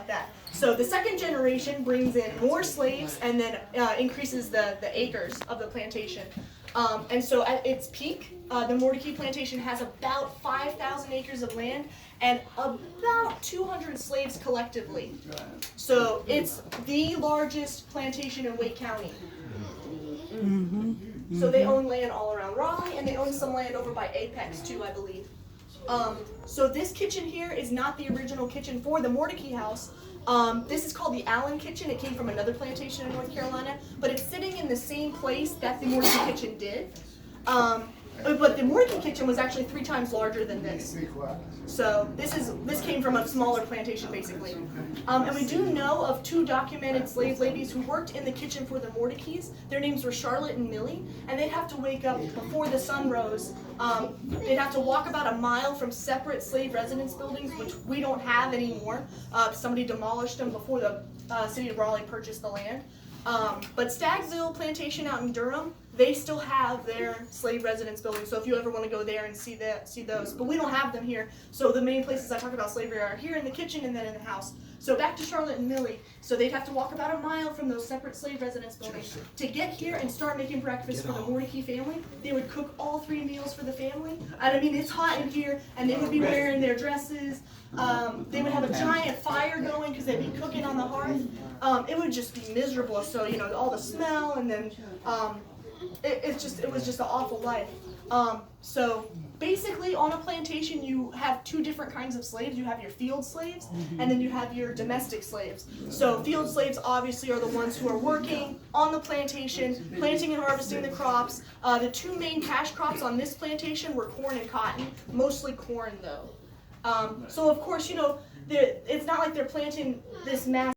that. So the second generation brings in more slaves and then increases the acres of the plantation. And so at its peak, the Mordecai plantation has about 5,000 acres of land and about 200 slaves collectively. So it's the largest plantation in Wake County. So they own land all around Raleigh, and they own some land over by Apex too, I believe. So this kitchen here is not the original kitchen for the Mordecai house. This is called the Allen kitchen. It came from another plantation in North Carolina, but it's sitting in the same place that the Mordecai kitchen did. But the Mordecai kitchen was actually 3 times larger than this. So this came from a smaller plantation, basically. And we do know of 2 documented slave ladies who worked in the kitchen for the Mordecais. Their names were Charlotte and Millie, and they'd have to wake up before the sun rose. They'd have to walk about a mile from separate slave residence buildings, which we don't have anymore. Somebody demolished them before the city of Raleigh purchased the land. But Staggsville Plantation out in Durham, they still have their slave residence buildings. So if you ever want to go there and see those, but we don't have them here. So the main places I talk about slavery are here in the kitchen and then in the house. So back to Charlotte and Millie. So they'd have to walk about a mile from those separate slave residence buildings to get here and start making breakfast for the Mordecai family. They would cook all 3 meals for the family. And I mean, it's hot in here, and they would be wearing their dresses. They would have a giant fire going because they'd be cooking on the hearth. It would just be miserable. So, you know, all the smell, and then it was just an awful life. So basically on a plantation you have 2 different kinds of slaves. You have your field slaves and then you have your domestic slaves. So field slaves obviously are the ones who are working on the plantation, planting and harvesting the crops. The 2 main cash crops on this plantation were corn and cotton, mostly corn though. So of course, you know, it's not like they're planting this massive